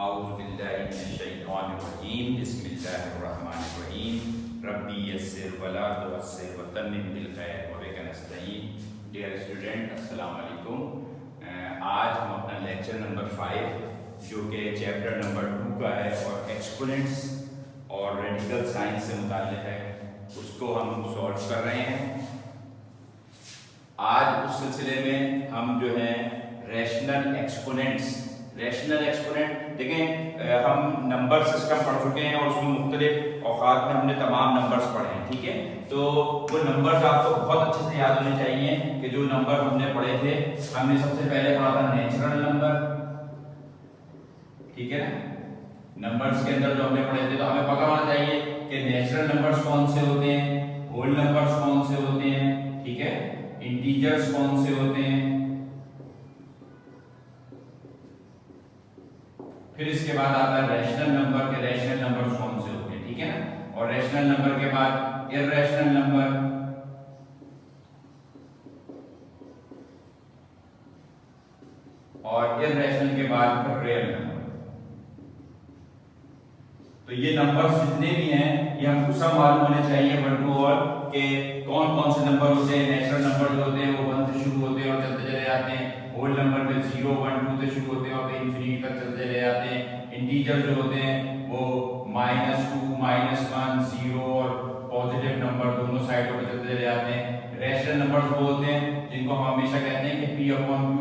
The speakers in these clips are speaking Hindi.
औज़ुबिल्लाहिमिनश्शैतानिर्रजीम बिस्मिल्लाहिर्रहमानिर्रहीम रब्बी यस्सिर वला तुअस्सिर वतम्मिम बिल खैर व बिका नस्तईन। डियर स्टूडेंट, अस्सलाम वालेकुम। आज हम अपना लेक्चर नंबर 5 जो कि चैप्टर नंबर 2 का है और एक्सपोनेंट्स और रेडिकल साइंस से मुताल्लिक़ है, उसको हम सॉल्व कर रहे हैं। आज उस सिलसिले में हम जो है रैशनल एक्सपोनेंट देखें, हम नंबर सिस्टम पढ़ चुके हैं और उसमें मुख्तलिफ औकात में हमने तमाम नंबर्स पढ़े हैं, ठीक है। तो वो नंबर्स आपको बहुत अच्छे से याद होने चाहिए कि जो नंबर हमने पढ़े थे, हमने सबसे पहले पढ़ा था नेचुरल नंबर, ठीक है ना। नंबर्स के अंदर जो हमने पढ़े थे तो हमें पता होना चाहिए कि नेचुरल नंबर्स कौन से होते हैं, होल नंबर्स कौन से होते हैं, ठीक है, इंटीजर्स कौन से होते हैं। फिर इसके बाद आता है रैशनल नंबर के रैशनल नंबर्स कौन से होते हैं, ठीक है ना। और रैशनल नंबर के बाद इर्रेशनल नंबर, और इर्रेशनल के बाद रियल नंबर। तो ये नंबर्स जितने भी हैं ये हमको सब मालूम होने चाहिए वन टू ऑल के कौन कौन से नंबर होते हैं। नेचुरल नंबर जो होते हैं वो 1 से शुरू होते हैं और चलते चले जाते हैं। होल नंबर में 0, 1, 2 से शुरू होते हैं और इंफिनिटी तक चलते चले जाते हैं। इंटीजर जो होते हैं वो -2, -1, 0 और पॉजिटिव नंबर दोनों साइडों पे चलते चले जाते हैं। रैशनल नंबर्स वो होते हैं जिनको हम हमेशा कहते हैं कि p/q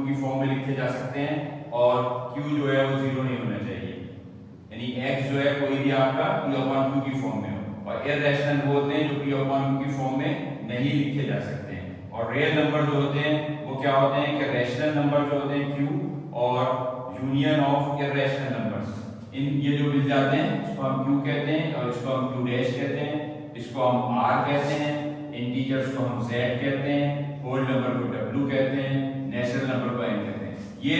की फॉर्म में लिखे जा सकते हैं और q जो है वो 0 नहीं होना चाहिए, यानी x जो है कोई भी आपका p/q की फॉर्म में हो। और इर्रेशनल वो होते हैं जो p/q की फॉर्म में नहीं लिखे जा सकते हैं। और रियल नंबर जो होते हैं वो क्या होते हैं कि रैशनल नंबर जो होते हैं q और यूनियन ऑफ इर्रेशनल नंबर्स, इन ये जो मिल जाते हैं इसको हम q कहते हैं और इसको हम q डैश कहते हैं, इसको हम r कहते हैं, इंटीजर्स को हम z कहते हैं, होल नंबर को w कहते हैं, नेचुरल नंबर को n कहते हैं। ये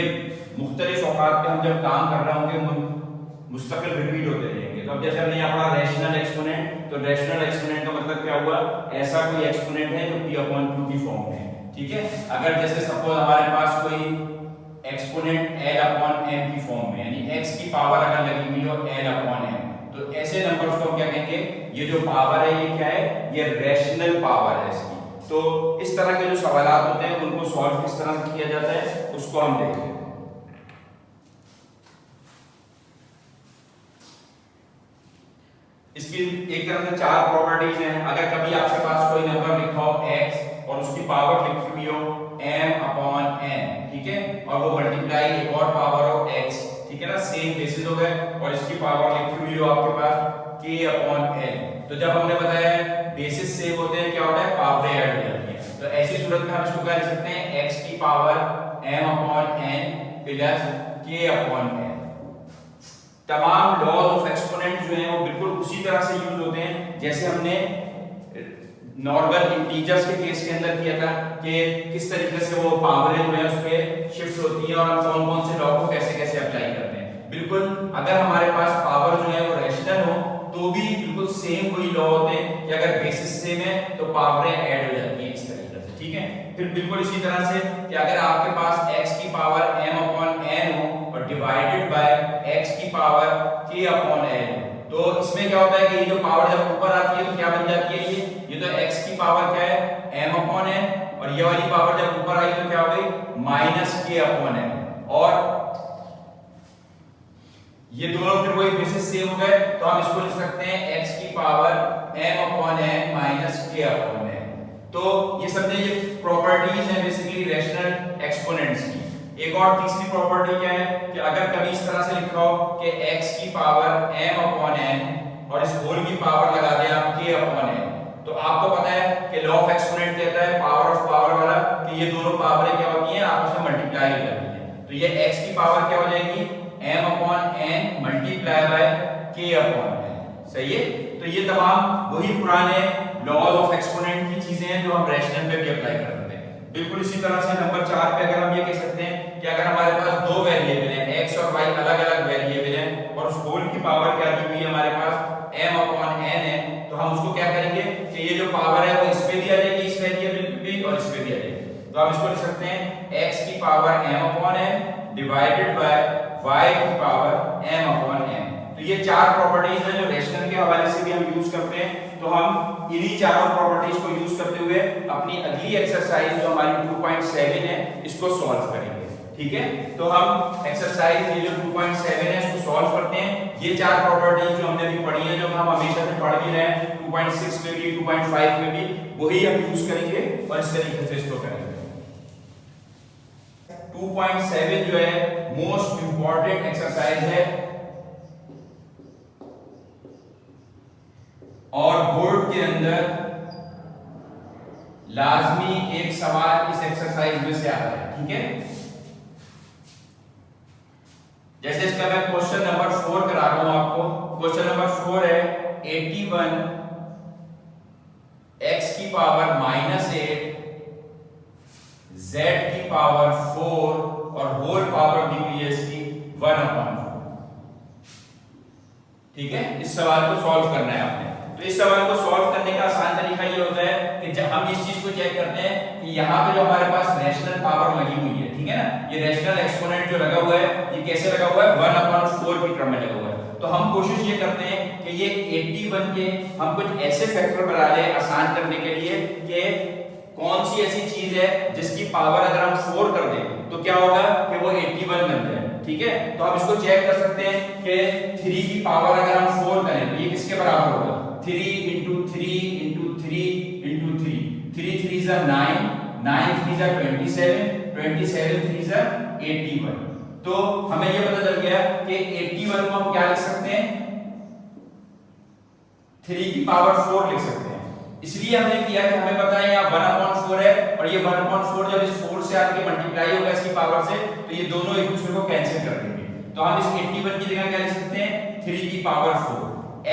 मुख्तलिफ औकात पे हम जब काम कर रहे होंगे मुस्तकिल रिपीट होते रहेंगे। तो अब जैसे हमने यहाँ पढ़ा रैशनल एक्सपोनेंट, तो रैशनल एक्सपोनेंट का मतलब क्या हुआ, ऐसा कोई एक्सपोनेंट है जो p/q की फॉर्म में है, ठीक है। अगर जैसे सपोज हमारे पास कोई एक्सपोनेंट l/m की फॉर्म में, यानी x की पावर अगर लगी हुई हो l/m, तो ऐसे नंबर्स को हम क्या कहेंगे, ये जो पावर है ये क्या है, ये रैशनल पावर है इसकी। तो इस तरह के जो सवालात होते हैं उनको सॉल्व किस तरह से किया जाता है उसको हम देखेंगे। इसकी एक तरह से 4 प्रॉपर्टीज हैं। अगर कभी आपके पास कोई नंबर लिखा हो x और उसकी पावर लिखी हुई हो m/n, ठीक है, और वो मल्टीप्लाई एक और पावर हो x, ठीक है ना, सेम बेसिस हो गए, और इसकी पावर लिखी हुई हो आपके पास k/n। तो जब हमने बताया बेसिस सेम होते हैं क्या होता है, पावर ऐड हो जाती है। तो ऐसी सूरत में हम इसको क्या लिख सकते हैं, x की पावर m/n प्लस k/n। तमाम लॉज ऑफ एक्सपोनेंट जो हैं वो बिल्कुल उसी तरह से यूज होते हैं जैसे हमने नॉर्मल इंटीजर्स के केस के अंदर किया था कि किस तरीके से वो पावरें जो है उस पे शिफ्ट होती है और हम कौन कौन से लॉ को कैसे कैसे अप्लाई करते हैं। बिल्कुल अगर हमारे पास पावर जो है वो रैशनल हो तो भी बिल्कुल सेम वही लॉ होते हैं कि अगर बेसिस सेम है तो पावरें ऐड हो जाती हैं इस तरीके से, ठीक है। फिर बिल्कुल इसी तरह से कि अगर आपके पास x की पावर m/n हो और डिवाइडेड बाय x की पावर k/n, तो इसमें क्या होता है कि ये जो पावर जब ऊपर आती है तो क्या बन जाती है, ये तो x की पावर क्या है m/n, और ये वाली पावर जब ऊपर आई तो क्या हो गई -k/n, और ये दोनों फिर वही बेसिस सेम हो गए। तो हम इसको लिख सकते हैं x की पावर m/n -k/n। तो ये समझे ये प्रॉपर्टीज हैं बेसिकली रैशनल एक्सपोनेंट्स की। एक और तीसरी प्रॉपर्टी क्या है कि अगर कभी इस तरह से लिखा हो कि x की पावर m/n और इस होल की पावर लगा दें आप k/n, तो आपको पता है कि लॉ ऑफ एक्सपोनेंट कहता है पावर ऑफ पावर वाला कि ये दोनों पावरें क्या होती हैं, आपस में मल्टीप्लाई हो जाती हैं। तो ये x की पावर क्या हो जाएगी m/n मल्टीप्लाई बाय k/n, सही है। तो ये तमाम वही पुराने लॉज ऑफ एक्सपोनेंट की चीजें हैं जो हम रैशनल पे भी अप्लाई कर सकते हैं। बिल्कुल इसी तरह से नंबर 4 पे अगर हम ये कह सकते हैं कि अगर हमारे पास दो वेरिएबल हैं x और y अलग-अलग वेरिएबल हैं और उस होल की पावर क्या दी हुई है हमारे पास m/n है, तो हम उसको क्या करेंगे कि ये जो पावर है वो इस पे भी आ जाएगी, इस वेरिएबल पे भी और इस पे भी आ जाएगी। तो हम इसको लिख सकते हैं x की power m upon n divided by y की पावर m अपॉन n। तो ये चार प्रॉपर्टीज हैं जो रेशनल के हवाले से भी हम यूज करते हैं। तो हम इन्हीं चारों प्रॉपर्टीज को यूज करते हुए अपनी अगली एक्सरसाइज जो हमारी 2.7 है इसको सॉल्व करेंगे। ठीक है, तो हम एक्सरसाइज ये जो 2.7 है इसको सॉल्व करते हैं। ये चार प्रॉपर्टीज जो हमने अभी पढ़ी है, जो हम हमेशा से पढ़ भी रहे हैं 2.6 में भी 2.5 में भी, वही हम यूज करेंगे और इस तरीके से इसको करेंगे। 2.7 जो है मोस्ट इंपॉर्टेंट एक्सरसाइज है और बोर्ड के अंदर लाजमी एक सवाल इस एक्सरसाइज में से आता है। ठीक है, जैसे इसका मैं क्वेश्चन नंबर 4 करा रहा हूं आपको। क्वेश्चन नंबर 4 है 81 x की पावर -8 z की पावर 4 और होल पावर दी हुई है इसकी 1/4। ठीक है, इस सवाल को सॉल्व करना है आपने। तो इस सवाल को सॉल्व करने का आसान तरीका ये होता है कि जब हम इस चीज को चेक करते हैं कि यहाँ पे जो हमारे पास रैशनल पावर लगी हुई है, ठीक है ना, ये रैशनल एक्सपोनेंट जो लगा हुआ है ये कैसे लगा हुआ है, 1/4 की क्रम में लगा हुआ है। तो हम कोशिश ये करते हैं कि ये 81 के हम कुछ ऐसे फैक्टर बना लें आसान करने के लिए कि कौन सी ऐसी चीज है जिसकी पावर अगर हम 4 कर दें तो क्या होगा कि वो 81 बन जाए। ठीक है, तो हम इसको चेक कर सकते हैं कि 3 की पावर अगर हम 4 करें तो ये किसके बराबर होगा, 3 into 3 into 3 into 3, 3 3s are 9, 9 3s are 27, 27 3s are 81। तो हमें ये पता चल गया कि 81 को हम क्या लिख सकते हैं, 3 की पावर 4 लिख सकते हैं। इसलिए हमने किया कि हमें पता है यहाँ 1/4 है और ये 1/4 जब इस 4 से आके मल्टीप्लाई होगा इसकी पावर से तो ये दोनों एक दूसरे को कैंसिल कर देंगे। तो हम इस 81 की जगह क्या लिख सकते हैं, 3 की पावर 4,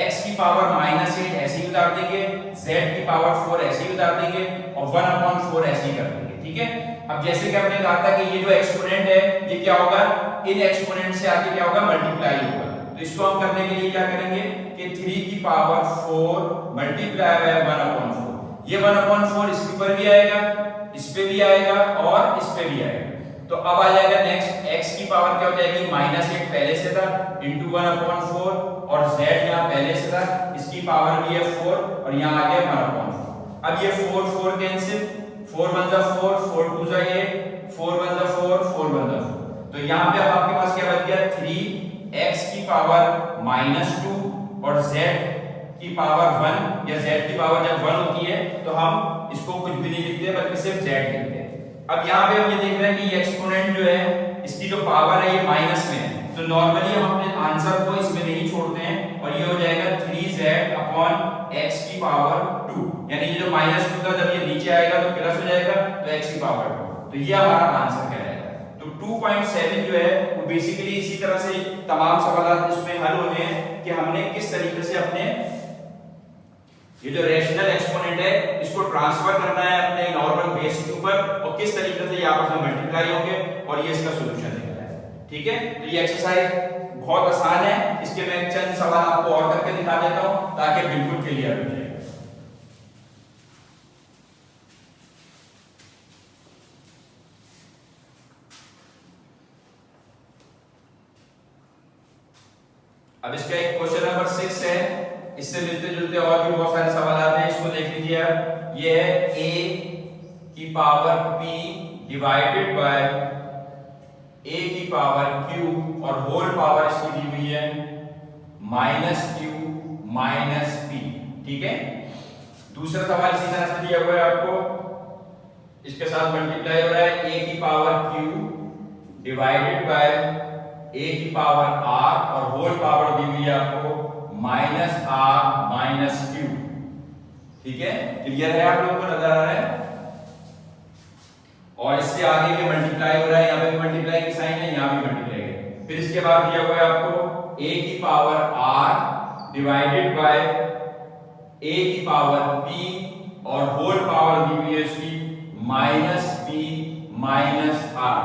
x की पावर -8 ऐसे ही उतार देंगे, z की पावर 4 ऐसे ही उतार देंगे और 1/4 ऐसे ही कर देंगे। ठीक है, अब जैसे कि हमने कहा था कि ये जो एक्सपोनेंट है ये क्या होगा, इन एक्सपोनेंट से आके क्या होगा, मल्टीप्लाई होगा। तो इसको हम करने के लिए क्या करेंगे कि 3 की पावर 4 मल्टीप्लाई बाय 1/4, ये 1/4 इसके ऊपर भी आएगा, इस पे भी आएगा और इस पे भी आएगा। तो अब आ जाएगा नेक्स्ट x की पावर क्या हो जाएगी, -8 पहले से था इंटू 1/4 और z यहाँ पहले से था, इसकी पावर भी है 4 और यहाँ आ गया 1/4। अब ये 4 4 कैंसिल, 4 1 जा 4, 4 2 जा 8, 4 1 जा 4, 4 1 जा 4। तो यहाँ पे अब आपके पास क्या बच गया, 3x की पावर -2 और z की पावर 1, या z की पावर जब 1 होती है तो हम इसको कुछ भी नहीं लिखते बल्कि सिर्फ z लिखते हैं। अब यहाँ पे हम ये देख रहे हैं कि ये एक्सपोनेंट जो है इसकी जो पावर है ये माइनस में है, तो नॉर्मली हम अपने आंसर को इसमें नहीं छोड़ते हैं और ये हो जाएगा 3z अपॉन x की पावर 2, यानी ये जो -2 था जब ये नीचे आएगा तो प्लस हो जाएगा तो x की पावर 2, तो ये हमारा आंसर कहलाएगा। तो 2.7 जो है वो बेसिकली इसी तरह से तमाम सवाल इसमें हल होने हैं कि हमने किस तरीके से अपने ये जो रेशनल एक्सपोनेंट है इसको ट्रांसफर करना है अपने नॉर्मल बेस के ऊपर और किस तरीके से ये आपस में मल्टीप्लाई होंगे और ये इसका सॉल्यूशन निकला है। ठीक है, तो ये एक्सरसाइज बहुत आसान है, इसके मैं चंद सवाल आपको और करके दिखा देता हूं ताकि बिल्कुल क्लियर हो जाए। अब इसका एक क्वेश्चन नंबर 6 है, इससे मिलते जुलते और भी बहुत सारे सवाल आते हैं, इसको देख लीजिए आप। ये है a की power p divided by a की पावर q और होल पावर इसकी दी हुई है -q -p। ठीक है, दूसरा सवाल इसी तरह से दिया हुआ है आपको, इसके साथ मल्टीप्लाई हो रहा है a की power q divided by a की पावर r और होल पावर दी हुई है आपको -r -q। ठीक है, क्लियर है, आप लोगों को नजर आ रहा है। और इससे आगे भी मल्टीप्लाई हो रहा है, यहाँ पे भी मल्टीप्लाई की साइन है, यहाँ भी मल्टीप्लाई है। फिर इसके बाद दिया हुआ है आपको a की power r divided by a की पावर p और होल पावर दी हुई है इसकी -p -r।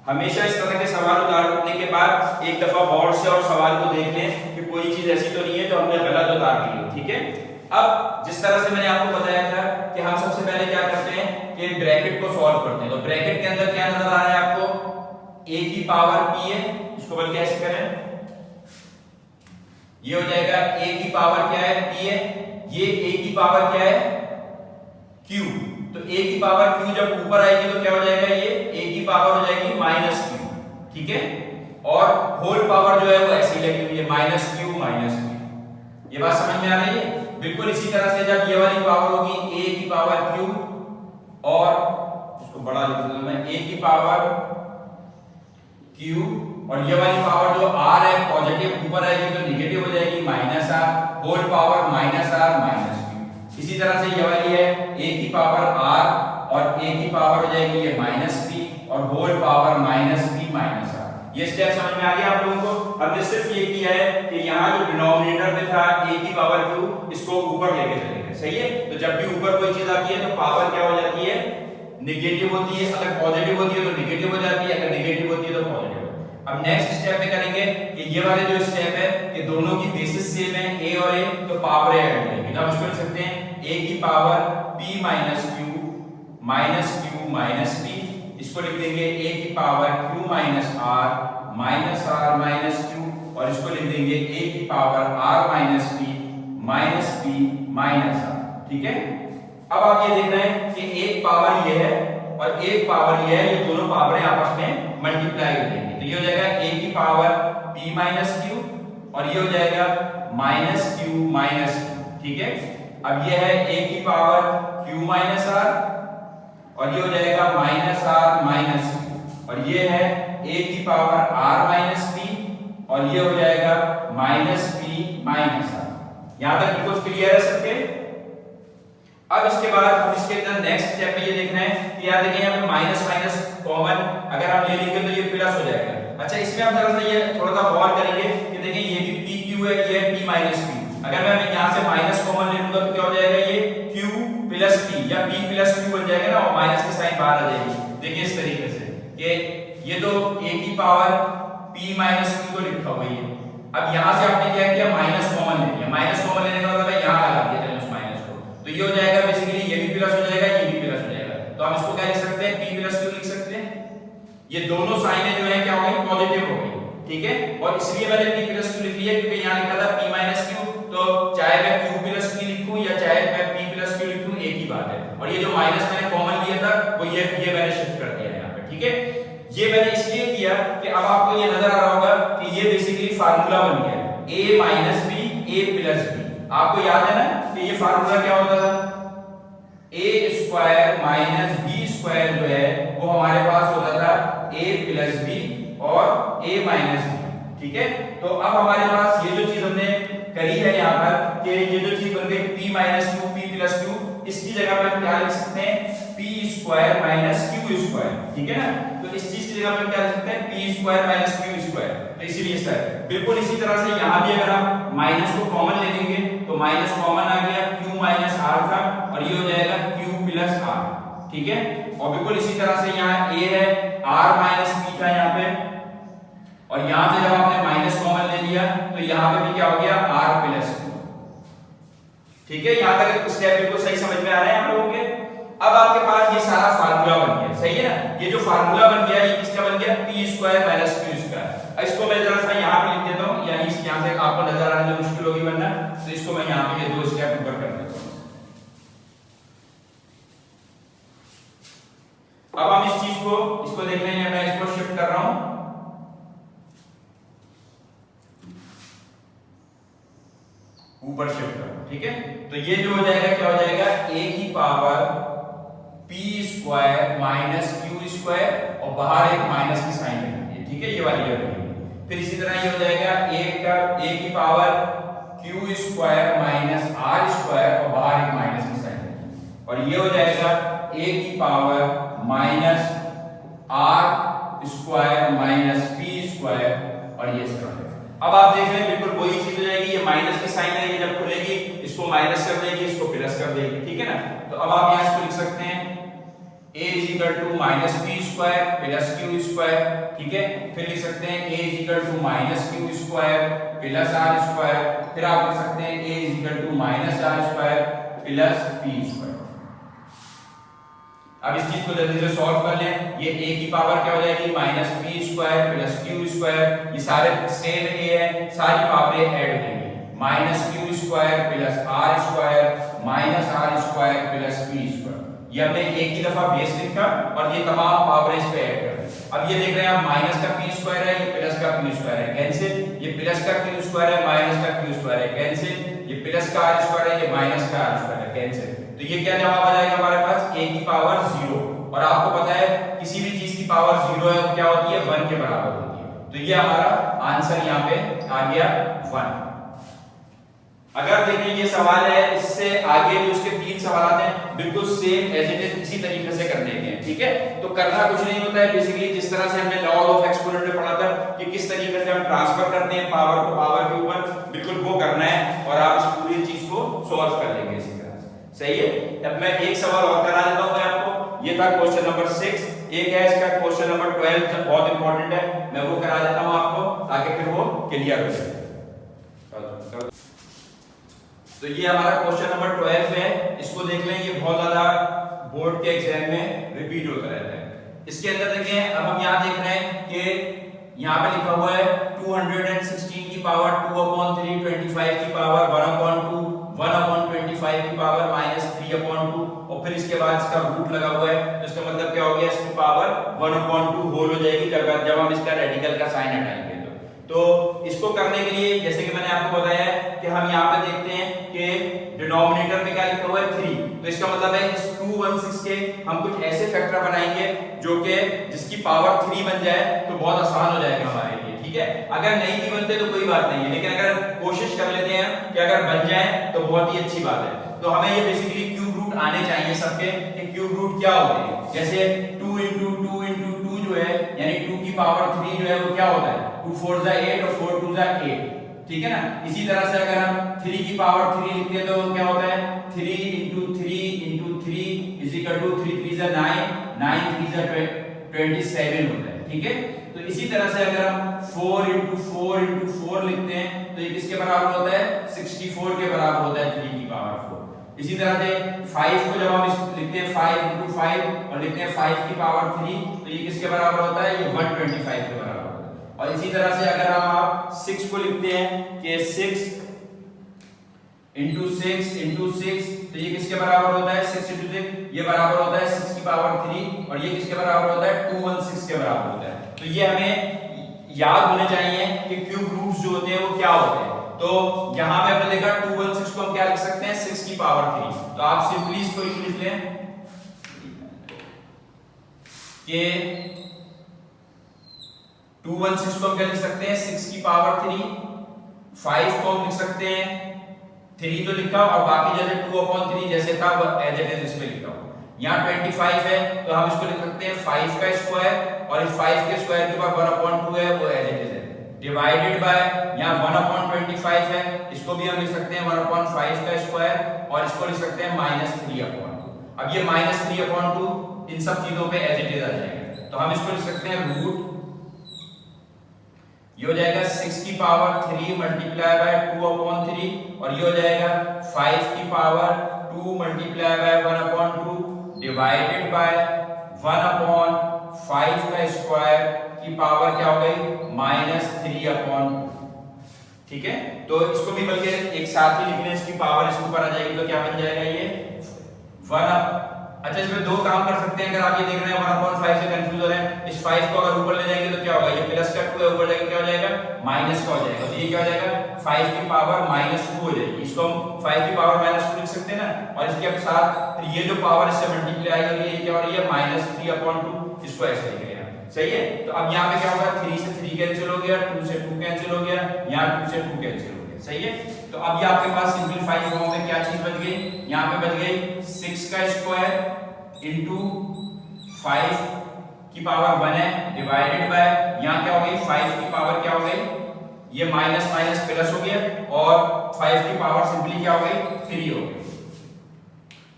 हमेशा इस तरह के सवाल उतारने के बाद एक दफा गौर से और सवाल को देख लें कि कोई चीज ऐसी तो नहीं है जो हमने गलत उतार दी है। ठीक है, अब जिस तरह से मैंने आपको बताया था कि हम सबसे पहले क्या करते हैं कि ब्रैकेट को सॉल्व करते हैं। तो ब्रैकेट के अंदर क्या नजर आ रहा है आपको, a की पावर p है, इसको बल्कि ऐसे करें, ये हो जाएगा a की पावर क्या है, p है, ये a की पावर क्या है, q। तो a की पावर q जब ऊपर आएगी तो क्या हो जाएगा, ये a की पावर हो जाएगी -q, ठीक है। और होल पावर जो है वो ऐसी लगी हुई है -q। ये बात समझ में आ रही है? बिल्कुल इसी तरह से जब ये वाली पावर होगी a की पावर q और इसको बड़ा लिख दूंगा मैं, a की पावर q और ये वाली पावर जो r है पॉजिटिव ऊपर आएगी तो नेगेटिव हो जाएगी -r, whole power -r -q। इसी तरह से ये वाली है a की पावर r और a की पावर हो जाएगी ये -p और होल पावर -p -r। ये स्टेप समझ में आ गया आप लोगों को? हमने सिर्फ ये किया है कि यहाँ जो डिनोमिनेटर में था a की पावर q, इसको ऊपर लेके चलेंगे, सही है। तो जब भी ऊपर कोई चीज आती है तो पावर क्या हो जाती है, नेगेटिव होती है। अगर पॉजिटिव होती है तो नेगेटिव हो जाती है, अगर नेगेटिव होती है तो पॉजिटिव। अब नेक्स्ट स्टेप में करेंगे कि ये वाले जो स्टेप है कि दोनों की बेसिस सेम है a और a, तो पावर ऐड हो जाएगी। तो हम इसको लिख सकते हैं a की पावर p q p, इसको लिख देंगे a की पावर q r q और इसको लिख देंगे a की पावर r p r, ठीक है। अब आप ये देख रहे हैं कि एक पावर ये है और एक पावर ये है, ये दोनों पावरें आपस में मल्टीप्लाई हो जाएंगी। तो ये हो जाएगा a की पावर p q और ये हो जाएगा -q, ठीक है। अब ये है a की पावर q r और ये हो जाएगा -r q और ये है a की पावर r p और ये हो जाएगा -p r। यहां तक बिल्कुल क्लियर है सबके? अब इसके बाद हम इसके अंदर नेक्स्ट स्टेप में ये देख रहे हैं कि यार देखिए यहाँ पे माइनस माइनस कॉमन अगर हम ले लेंगे तो ये प्लस हो जाएगा। अच्छा, इसमें हम जरा सा ये थोड़ा सा गौर करेंगे कि देखिए ये भी p q है, ये है p q। अगर मैं यहाँ से माइनस कॉमन ले लूंगा तो क्या हो जाएगा, ये q प्लस p या p प्लस q बन जाएगा ना, और माइनस की साइन बाहर आ जाएगी। देखिए इस तरीके से कि ये तो a की पावर p q तो लिखा हुआ है। अब यहाँ से आपने क्या किया, माइनस कॉमन ले लिया। माइनस कॉमन लेने का मतलब है यहाँ लगा दिया चलिए उस माइनस को, तो ये हो जाएगा बेसिकली ये भी प्लस हो जाएगा, ये भी प्लस हो जाएगा। तो हम इसको क्या लिख सकते हैं, p प्लस q लिख सकते हैं। ये दोनों साइनें जो है क्या हो गई, पॉजिटिव हो गई, ठीक है। और इसलिए मैंने p प्लस q लिख लिया क्योंकि यहाँ लिखा था p q, तो चाहे मैं q प्लस q लिखूं या चाहे मैं p प्लस q लिखूं एक ही बात है। और ये जो माइनस मैंने कॉमन लिया था वो ये मैंने शिफ्ट कर दिया यहाँ पे, ठीक है। ये मैंने इसलिए किया कि अब आपको ये नजर आ रहा होगा कि ये बेसिकली फार्मूला बन गया a minus b a plus b। आपको याद है ना कि ये फार्मूला क्या होता था, a square minus b square जो है वो हमारे पास होता था a प्लस b और a माइनस b, ठीक है। तो अब हमारे पास ये जो चीज हमने करी है यहाँ पर कि ये जो चीज बन गई p minus q p plus q, इसकी जगह पे हम क्या लिख सकते हैं, p square minus q square, ठीक है ना। तो इस चीज की जगह पे क्या लिख सकते हैं, p square minus q square. तो इसीलिए इस तरह बिल्कुल इसी तरह से यहाँ भी अगर हम माइनस को कॉमन ले लेंगे तो माइनस कॉमन आ गया, q माइनस r था और ये हो जाएगा q प्लस r, ठीक है। और बिल्कुल इसी तरह से यहाँ a है, r माइनस p था यहाँ पे, और यहाँ से जब आपने माइनस कॉमन ले लिया तो यहाँ पे भी क्या हो गया, r प्लस q, ठीक है। यहाँ तक स्टेप बिल्कुल सही समझ में आ रहे हैं आप लोगों के? अब आपके पास ये सारा फार्मूला बन गया, सही है ना। ये जो फार्मूला बन गया ये किसका बन गया, p square minus q square. इसको मैं जरा सा यहाँ पे लिख देता हूँ, यानी यहाँ से आपको नजर आने में मुश्किल होगी वरना, तो इसको मैं यहाँ पे ये दो स्टेप ऊपर कर देता हूँ। अब हम इस चीज को इसको देख लेंगे, मैं इसको शिफ्ट कर रहा हूँ ऊपर शिफ्ट करो, ठीक है। तो ये जो हो जाएगा क्या हो जाएगा, a की power p square minus q square और बाहर एक माइनस की साइन लगेगी, ठीक है, ये वाली लगेगी। फिर इसी तरह ये हो जाएगा a की power q square minus r square और बाहर एक माइनस की साइन लगेगी, और ये हो जाएगा a की power minus r square minus p square और ये स्क्वायर। अब आप देख रहे हैं बिल्कुल वही चीज हो जाएगी, ये माइनस की साइन है, ये जब खुलेगी इसको माइनस कर देगी, इसको प्लस कर देगी, ठीक है ना। तो अब आप यहाँ इसको लिख सकते हैं a is equal to minus p square plus q square, ठीक है। फिर लिख सकते हैं a is equal to minus q square plus r square, फिर आप लिख सकते हैं a is equal to minus r square plus p square. अब इस चीज को जल्दी से सॉल्व कर लें। ये a की पावर क्या हो जाएगी minus p square plus q square, ये सारे सेम a है, सारी पावरें ऐड हो जाएंगी। Minus q square plus r square minus r square plus p square, ये हमने एक ही दफा बेस लिखा और ये तमाम पावर इस पे ऐड कर दी। अब ये देख रहे हैं आप माइनस का पी स्क्वायर है, ये प्लस का पी स्क्वायर है, कैंसिल। ये प्लस का क्यू स्क्वायर है, माइनस का क्यू स्क्वायर है, कैंसिल। ये प्लस का आर स्क्वायर है, ये माइनस का आर स्क्वायर है, कैंसिल। तो ये क्या जवाब आ जाएगा हमारे पास a की पावर 0, और आपको पता है किसी भी चीज की पावर 0 है वो क्या होती है 1 के बराबर होती है। तो ये हमारा आंसर यहाँ पे आ गया 1। अगर देखिए ये सवाल है, इससे आगे जो उसके 3 सवाल हैं बिल्कुल सेम एज इट इज इसी तरीके से करने के हैं, ठीक है। तो करना कुछ नहीं होता है, बेसिकली जिस तरह से हमने लॉ ऑफ एक्सपोनेंट में पढ़ा था कि किस तरीके से हम ट्रांसफर करते हैं पावर को पावर के ऊपर, बिल्कुल वो करना है और आप इस पूरी चीज को सॉल्व कर लेंगे इसी तरह से, सही है। अब मैं एक सवाल और करा देता हूं मैं आपको, ये था क्वेश्चन नंबर 6, एक है इसका क्वेश्चन नंबर 12 जो बहुत इंपॉर्टेंट है, मैं वो करा देता हूं आपको ताकि फिर वो क्लियर हो जाए। तो ये हमारा क्वेश्चन नंबर 12 है, इसको देख लें, ये बहुत ज्यादा बोर्ड के एग्जाम में रिपीट होता रहता है। इसके अंदर देखें, अब हम यहाँ देख रहे हैं कि यहाँ पे लिखा हुआ है 216 की पावर 2/3, 25 की पावर 1/2, 1/25 की पावर -3/2, और फिर इसके बाद इसका रूट लगा हुआ है, तो इसका मतलब क्या हो गया, इसकी पावर 1/2 होल हो जाएगी जब हम इसका रेडिकल का साइन हटाएंगे। तो इसको करने के लिए जैसे कि मैंने आपको बताया कि हम यहाँ पे देखते हैं कि डिनोमिनेटर में क्या लिखा हुआ है 3, तो इसका मतलब है इस 216 के हम कुछ ऐसे फैक्टर बनाएंगे जो कि जिसकी पावर 3 बन जाए तो बहुत आसान हो जाएगा हमारे लिए, ठीक है। अगर नहीं भी बनते तो कोई बात नहीं है, लेकिन अगर कोशिश कर लेते हैं कि अगर बन जाए तो बहुत ही अच्छी बात है। तो हमें ये बेसिकली क्यूब रूट आने चाहिए सबके कि क्यूब रूट क्या होते हैं। जैसे 2 × 2 × 2 जो है यानी 2 की पावर 3 जो है वो क्या होता है 2 4 जा 8 और 4 2 जा 8, ठीक है ना। इसी तरह से अगर हम 3 की पावर 3 लिखते हैं तो क्या होता है 3 × 3 × 3 इज इक्वल टू 3 3 जा 9, 9 3 जा 27 होता है, ठीक है। तो इसी तरह से अगर हम 4 × 4 × 4 लिखते हैं तो ये किसके बराबर होता है 64 के बराबर होता है 3 की पावर 4। इसी तरह से 5 को जब हम लिखते हैं 5 × 5 और लिखते हैं 5 की पावर 3 तो ये किसके बराबर होता है ये 125 के बराबर होता है। और इसी तरह से अगर हम आप 6 को लिखते हैं कि 6 × 6 × 6 तो ये किसके बराबर होता है 6 × 6 ये बराबर होता है 6 की पावर 3 और ये किसके बराबर होता है 216 के बराबर होता है। तो ये हमें याद होने चाहिए कि क्यूब रूट्स जो होते हैं वो क्या होते हैं। तो यहां पे हमने देखा 216 को हम क्या लिख सकते हैं 6 की पावर 3, तो आप सिंपली इसको लिख लें कि 216 को हम क्या लिख सकते हैं 6 की पावर 3, 5 को हम लिख सकते हैं 3 तो लिखा और बाकी जैसे 2/3 जैसे था वो एज इट इज इसमें लिखा हुआ। यहाँ 25 है तो हम इसको लिख सकते हैं 5 का स्क्वायर और इस 5 के स्क्वायर के बाद 1/2 है वो एज इट इज है डिवाइडेड बाय यहाँ 1/25 है, इसको भी हम लिख सकते हैं 1/5 का स्क्वायर और इसको लिख सकते हैं -3/2। अब ये -3/2 इन सब चीजों पे एज इट इज आ जाएगा, तो हम इसको लिख सकते हैं रूट, ये हो जाएगा 6 की पावर 3 मल्टीप्लाई बाय 2/3 और ये हो जाएगा 5 की power 2 multiply by 1/2 divided by 1/5 का स्क्वायर की पावर क्या हो गई -3/2, ठीक है। तो इसको भी बल्कि एक साथ ही लिखने इसकी पावर इसके ऊपर आ जाएगी तो क्या बन जाएगा ये 1। अच्छा इसमें दो काम कर सकते हैं, अगर आप ये देख रहे हैं 1/5 से कंफ्यूज हो रहे हैं, इस 5 को अगर ऊपर ले जाएंगे तो क्या होगा ये प्लस का 2 है ऊपर जाएगा क्या हो जाएगा माइनस का हो जाएगा, तो ये क्या हो जाएगा 5 की पावर -2 हो जाएगी। इसको हम 5 की पावर -2 लिख सकते हैं ना, और इसके साथ ये जो पावर इससे मल्टीप्लाई हो रही है ये क्या हो रही है -3/2, इसको ऐसे लिख रहे हैं, सही है। तो अब यहाँ पे क्या होगा 3 से 3 कैंसिल हो गया, 2 से 2 कैंसिल हो गया, यहाँ 2 से 2 कैंसिल हो गया, सही है। तो अब ये आपके पास सिंपलीफाइड फॉर्म में क्या चीज बच गई, यहाँ पे बच गई 6 का स्क्वायर इंटू 5 की पावर 1 है डिवाइडेड बाय यहाँ क्या हो गई 5 की पावर क्या हो गई ये माइनस माइनस प्लस हो गया और 5 की पावर सिंपली क्या हो गई 3 हो गई,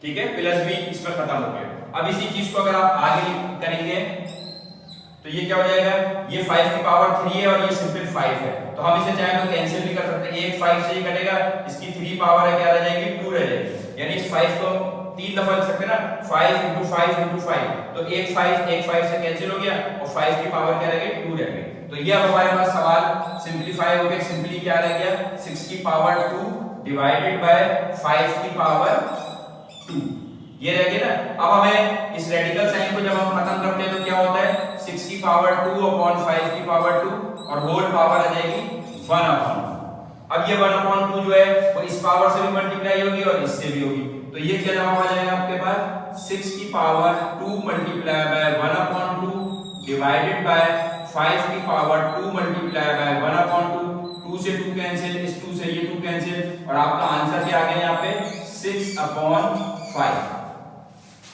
ठीक है, प्लस भी इसमें खत्म हो गया। अब इसी चीज को अगर आप आगे करेंगे तो ये क्या हो जाएगा, ये 5 की पावर 3 है और ये सिंपल 5 है, तो हम इसे चाहे तो कैंसिल भी कर सकते हैं, एक 5 से ही कटेगा, इसकी 3 पावर है क्या रह जाएगी, 2 रह जाएगी, यानी इस 5 को 3 दफा लिख सकते हैं ना, 5 × 5 × 5, तो एक 5 से कैंसिल हो गया और 5 की पावर क्या रह गई, 2 रह गई। तो ये अब हमारे पास सवाल सिंपलीफाई हो गया, सिंपली क्या रह गया, 6 की पावर 2 डिवाइडेड बाय 5 की पावर 2, ये रह गया ना। अब हमें इस रेडिकल साइन को जब हम खत्म करते हैं तो क्या होता है, 6 की पावर 2 अपॉन 5 की पावर 2 और होल पावर आ जाएगी 1 अपॉन 2। अब ये 1 अपॉन 2 जो है वो इस पावर से भी मल्टीप्लाई होगी और इससे भी होगी, तो ये क्या जवाब आ जाएगा आपके पास, 6 की power 2 multiply by 1 upon 2 divided by 5 की पावर 2 मल्टीप्लाई बाय 1 अपॉन 2, 2 से 2 कैंसिल, इस 2 से ये 2 कैंसिल और आपका आंसर क्या आ गया यहाँ पे 6 अपॉन 5।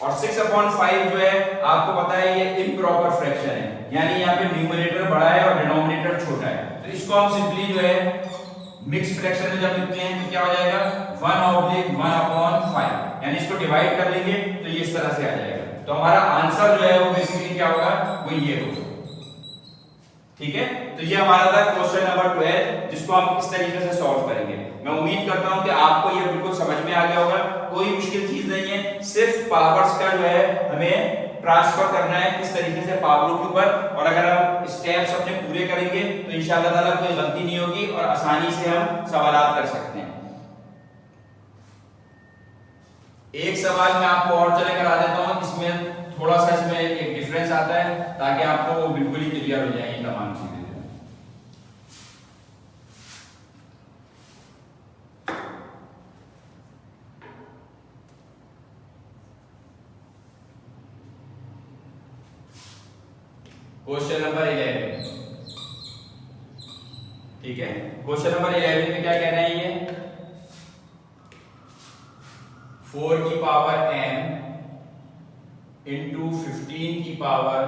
और 6 अपॉन 5 जो है आपको पता है ये इम्प्रॉपर फ्रैक्शन है, यानी यहाँ पे न्यूमरेटर बड़ा है और डिनोमिनेटर छोटा है, तो इसको हम सिंपली जो है मिक्स फ्रैक्शन में जब लिखते हैं तो क्या हो जाएगा 1/1 अपॉन 5, यानी इसको डिवाइड कर लेंगे तो ये इस तरह से आ जाएगा, तो हमारा आंसर जो है वो बेसिकली क्या होगा, वो ये होगा। ठीक है, तो ये हमारा था क्वेश्चन नंबर 12 जिसको हम इस तरीके से सॉल्व करेंगे। मैं उम्मीद करता हूं कि आपको ये बिल्कुल समझ में आ गया होगा, कोई मुश्किल चीज नहीं है, सिर्फ पावर्स का जो है हमें ट्रांसफर करना है किस तरीके से पावरों के ऊपर, और अगर हम स्टेप्स अपने पूरे करेंगे तो इंशाअल्लाह ताला कोई गलती नहीं होगी और आसानी से हम सवालात कर सकते हैं। एक सवाल मैं आपको और चले करा देता हूं, इसमें थोड़ा सा इसमें एक डिफरेंस आता है ताकि आपको वो बिल्कुल ही क्लियर हो जाए ये तमाम चीजें। क्वेश्चन नंबर 11, ठीक है, क्वेश्चन नंबर 11 में क्या कहना है, ये 4 की पावर m इंटू 15 की power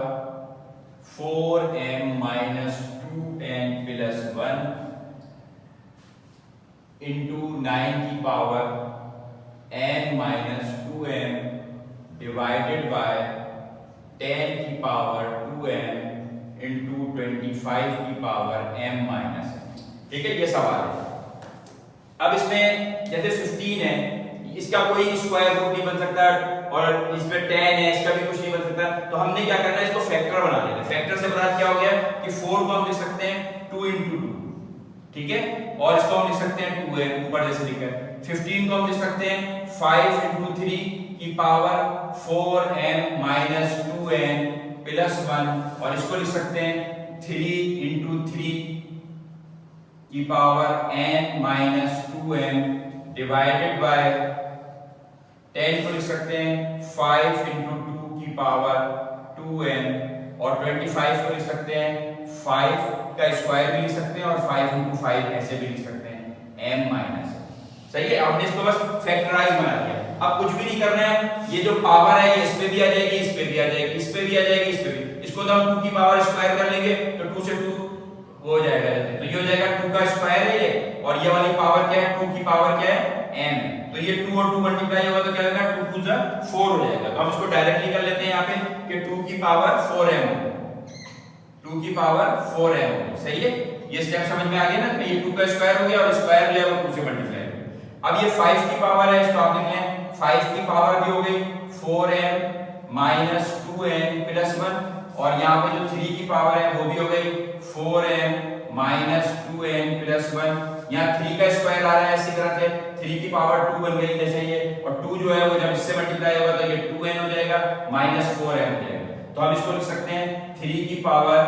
4m minus 2n plus 1 into 9 की power n minus 2m divided by 10 की पावर 2m इंटू 25 की पावर m माइनस, ठीक है, ये सवाल है। अब इसमें जैसे 15 है, इसका कोई स्क्वायर रूट नहीं बन सकता और इसमें 10 है, इसका भी कुछ नहीं बन सकता, तो हमने क्या करना है, इसको फैक्टर बना लेना है। फैक्टर से बता क्या हो गया कि 4 को हम लिख सकते हैं 2 इंटू 2, ठीक है, और इसको हम लिख सकते हैं 2 है ऊपर जैसे लिखा है। 15 को हम लिख सकते हैं 5 इंटू 3 की power 4m minus 2n plus 1, और इसको लिख सकते हैं 3 इंटू 3 की power n minus 2m divided by 10 को लिख सकते हैं 5 इंटू 2 की पावर 2n, और 25 को लिख सकते हैं 5 का स्क्वायर भी लिख सकते हैं और 5 इंटू 5 ऐसे भी लिख सकते हैं m माइनस, सही है। आपने इसको बस फैक्टराइज बना दिया, अब कुछ भी नहीं करना है, ये जो पावर है ये इस पे भी आ जाएगी, इस पे भी आ जाएगी, इस पे भी आ जाएगी, इस पे भी, इसको तो हम 2 की पावर स्क्वायर कर लेंगे तो 2 से 2 हो जाएगा, तो ये हो जाएगा 2 का स्क्वायर है ये, और ये वाली पावर क्या है, 2 की पावर क्या है m, तो ये 2 और 2 मल्टीप्लाई होगा तो क्या होगा, 2 2 जा 4 हो जाएगा। तो हम इसको डायरेक्टली कर लेते हैं यहाँ पे कि 2 की पावर 4m, 2 की पावर 4m, सही है, ये स्टेप समझ में आ गया ना, तो ये 2 का स्क्वायर हो गया और स्क्वायर जो है वो 2 से मल्टीप्लाई हो गया। अब ये 5 की पावर है, इसको आप लिख लें 5 की पावर भी हो गई 4m माइनस 2n प्लस 1, और यहाँ पे जो 3 की पावर है वो भी हो गई 4m माइनस 2n प्लस 1, यहाँ 3 का स्क्वायर आ रहा है, इसी तरह से 3 की पावर 2 बन गई जैसे ये, और 2 जो है वो जब इससे मल्टीप्लाई होगा तो ये 2n हो जाएगा माइनस 4m हो जाएगा, तो हम इसको लिख सकते हैं 3 की पावर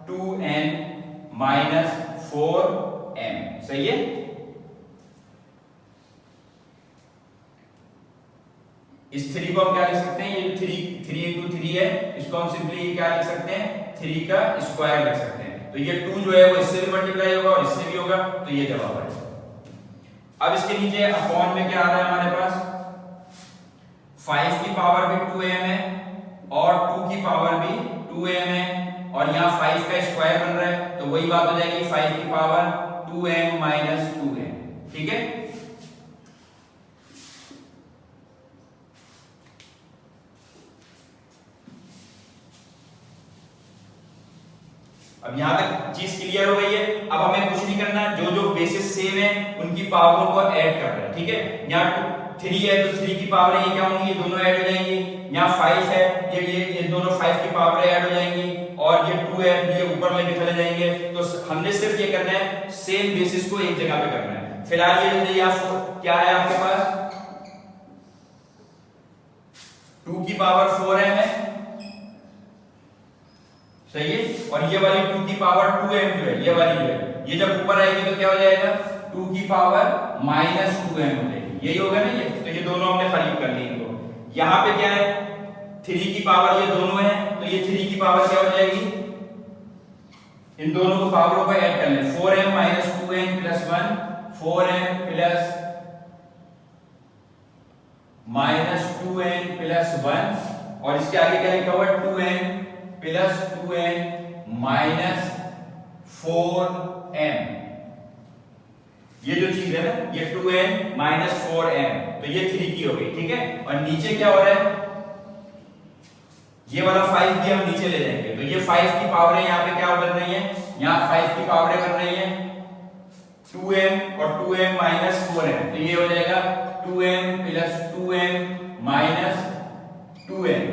2n माइनस 4m, सही है। इस 3 को हम क्या लिख सकते हैं, ये 3 इंटू 3 है, इसको हम सिंपली क्या लिख सकते हैं, 3 का स्क्वायर लिख सकते हैं, तो ये 2 जो है वो इससे भी मल्टीप्लाई होगा और इससे भी होगा, तो ये जवाब है। अब इसके नीचे अपॉन में क्या आ रहा है हमारे पास, 5 की पावर भी 2m है और 2 की पावर भी 2m है, और यहाँ 5 का स्क्वायर बन रहा है, तो वही बात हो जाएगी 5 की पावर 2m माइनस 2m, ठीक है। अब यहाँ तक चीज क्लियर हो गई है। अब हमें कुछ नहीं करना, जो जो बेसिस सेम है उनकी पावरों को ऐड करना है, ठीक है। यहाँ 3 है तो 3 की पावर ये क्या होंगी, ये दोनों ऐड हो जाएंगी। यहाँ 5 है, ये दोनों 5 की पावर ऐड हो जाएंगी, और ये 2 है ये ऊपर लेके चले जाएंगे। तो हमने सिर्फ ये करना है, सेम बेसिस को एक जगह पे करना है। फिलहाल ये क्या है आपके पास, 2 की पावर 4m है, सही है। और ये वाली 2 की पावर 2m जो है, ये वाली जो है, ये जब ऊपर आएगी तो क्या हो जाएगा, 2 की पावर -2m हो जाएगी, यही होगा ना ये। तो ये दोनों हमने करीब कर ली इनको। यहाँ पे क्या है, 3 की पावर ये दोनों है, तो ये 3 की पावर क्या हो जाएगी, इन दोनों को पावरों को ऐड कर लें, 4m - 2n + 1, 4m + -2n + 1, और इसके आगे क्या लिखा हुआ है, 2n + 2n - 4m। ये जो चीज है ना, ये 2n - 4m, तो ये 3 की हो गई, ठीक है। और नीचे क्या हो रहा है, ये वाला 5 भी हम नीचे ले जाएंगे, तो ये 5 की पावरें यहाँ पे क्या बन रही हैं, यहाँ 5 की पावरें बन रही हैं 2m और 2m - 4m, तो ये हो जाएगा 2m + 2m - 2m,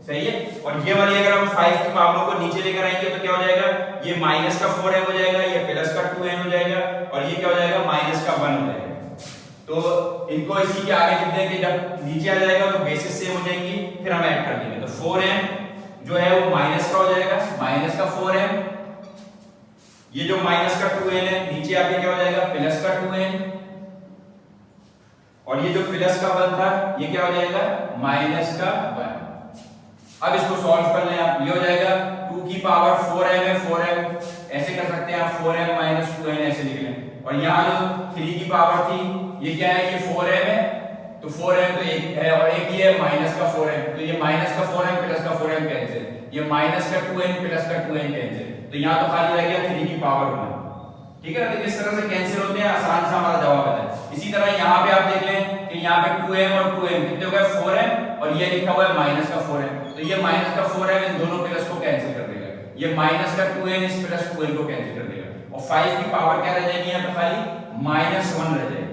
सही है। और ये वाली अगर हम 5 की पावरों को नीचे लेकर आएंगे तो क्या हो जाएगा, ये माइनस का 4m हो जाएगा, ये प्लस का 2m हो जाएगा, और ये क्या हो जाएगा, माइनस का 1 हो जाएगा। तो इनको इसी के आगे लिख देंगे, जब नीचे आ जाएगा तो बेसिस सेम हो जाएंगी, फिर हम ऐड कर देंगे। तो 4m जो है वो माइनस का हो जाएगा, माइनस का 4m, ये जो माइनस का 2n है नीचे आके क्या हो जाएगा, प्लस का 2n, और ये जो प्लस का 1 था ये क्या हो जाएगा, माइनस का 1। अब इसको सॉल्व कर लें आप, ये हो जाएगा 2 की पावर 4m है, 4m ऐसे कर सकते हैं आप, 4m - 2n ऐसे लिख लें। और यहाँ जो 3 की पावर थी ये क्या है, ये 4m है, तो 4m तो एक है, और एक ये माइनस का 4m, तो ये माइनस का 4m प्लस का 4m कैंसिल, ये माइनस का 2n प्लस का 2n कैंसिल, तो यहाँ तो खाली रह गया 3 की पावर 1, ठीक है ना। तो इस तरह से कैंसिल होते हैं, आसान सा हमारा जवाब है। इसी तरह यहाँ पे आप देख लें कि यहाँ पे 2m और 2m कितने हो गए, 4m, और ये लिखा हुआ है माइनस का 4m, तो ये माइनस का 4m इन दोनों प्लस को कैंसिल कर देगा, ये माइनस का 2n इस प्लस 2n को कैंसिल कर देगा, और 5 की पावर क्या रह जाएगी यहाँ पे, खाली -1 रह जाएगी,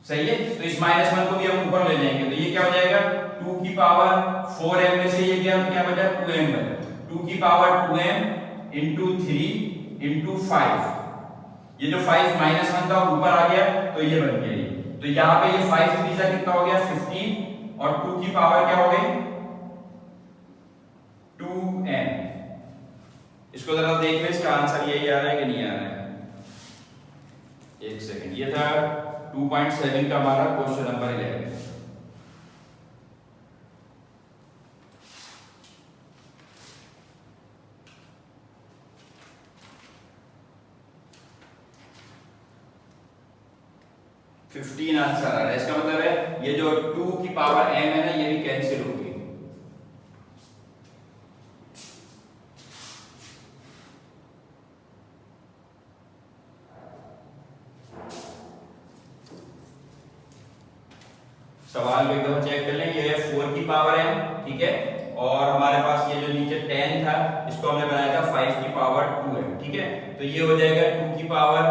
सही है। तो इस -1 को भी हम ऊपर ले जाएंगे, तो ये क्या हो जाएगा, 2 की पावर 4m में से ये क्या बचा, 2m बचा, 2 की पावर 2m × 3 × 5, ये जो 5 -1 था ऊपर आ गया तो ये बन गया ये। तो यहाँ पे ये 5 3 कितना हो गया, 15, और 2 की पावर क्या हो गई, 2n। इसको जरा देख ले, इसका आंसर यही आ रहा है कि नहीं आ रहा है, एक सेकंड। ये था 2.7 का हमारा क्वेश्चन नंबर 11। फिफ्टीन आंसर आ रहा है, इसका मतलब है ये जो 2 की पावर m है ना, ये भी कैंसिल होगी। सवाल को एक दफा चेक कर लें, ये 4 की पावर m, ठीक है, और हमारे पास ये जो नीचे 10 था इसको हमने बनाया था 5 की पावर 2m, ठीक है। तो ये हो जाएगा 2 की पावर,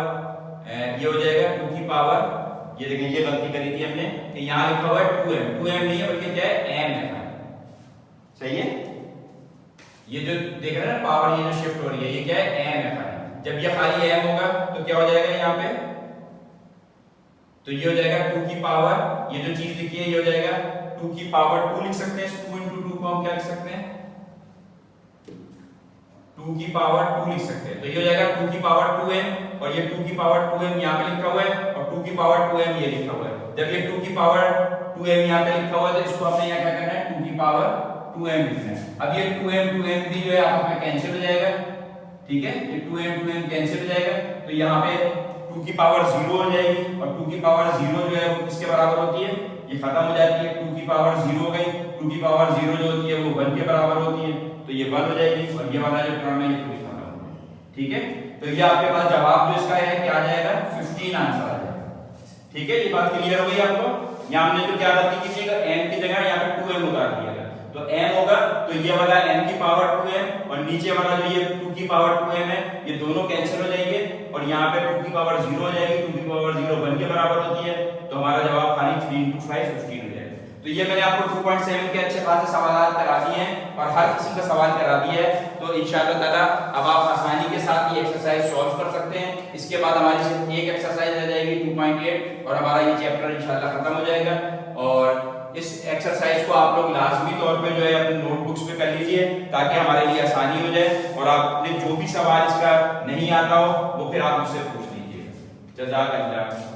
ये हो जाएगा 2 की पावर, ये देखिए ये गलती करी थी हमने कि यहाँ लिखा हुआ है 2m नहीं है बल्कि क्या है, m है, सही है। ये जो देख रहे हैं ना पावर, ये जो शिफ्ट हो रही है ये क्या है, m है खाली। जब ये खाली m होगा तो क्या हो जाएगा यहाँ पे, तो ये हो जाएगा 2 की पावर, ये जो चीज लिखी है ये हो जाएगा 2 की पावर 2 लिख सकते हैं, 2 × 2 को हम क्या लिख सकते हैं, 2 की पावर 2 लिख सकते हैं। तो ये हो जाएगा 2 की पावर 2m, और ये 2 की पावर 2m यहाँ पे लिखा हुआ है, और 2 की पावर 2m ये लिखा हुआ है। जब ये 2 की पावर 2m यहाँ पे लिखा हुआ है तो इसको हमने यहाँ क्या करना है, 2 की पावर 2m लिखना है। अब ये 2m भी जो है आपस में कैंसिल हो जाएगा, ठीक है, ये 2m कैंसिल हो जाएगा, तो यहाँ पे 2 की पावर 0 हो जाएगी, और 2 की पावर 0 जो है वो किसके बराबर होती है, ये खत्म हो जाती है, 2 की पावर 0 हो गई, 2 की पावर 0 जो होती है वो 1 के बराबर होती है, तो ये 1 हो जाएगी, और ये वाला जो टर्म है ये पूरी खत्म हो जाएगी, ठीक है। तो ये आपके पास जवाब जो इसका है क्या आ जाएगा, 15 आंसर आ जाएगा, ठीक है। ये बात क्लियर हो गई आपको। यहाँ हमने तो क्या गलती की थी, m की जगह यहाँ पे 2m उतार दिया था, तो m होगा तो ये वाला m की पावर 2m और नीचे वाला जो ये 2 की पावर 2m है ये दोनों कैंसिल हो जाएंगे और यहाँ पे 2 की पावर 0 हो जाएगी, 2 की पावर 0 1 के बराबर होती है, तो हमारा जवाब खाली 3 × 5 15 हो जाएगा। तो ये मैंने आपको 2.7 के अच्छे खासे सवाल करा दिए हैं और हर किस्म का सवाल करा दिया है, तो इंशाअल्लाह ताला अब आप आसानी के साथ ये एक्सरसाइज सॉल्व कर सकते हैं। इसके बाद हमारी सिर्फ एक एक्सरसाइज रह जाएगी 2.8 और हमारा ये चैप्टर इंशाअल्लाह खत्म हो जाएगा। और इस एक्सरसाइज को आप लोग लाजमी तौर पे जो है अपनी नोटबुक्स पे कर लीजिए ताकि हमारे लिए आसानी हो जाए और आपने जो भी सवाल इसका नहीं आता हो वो फिर आप मुझसे पूछ लीजिए। जज़ाकल्लाह।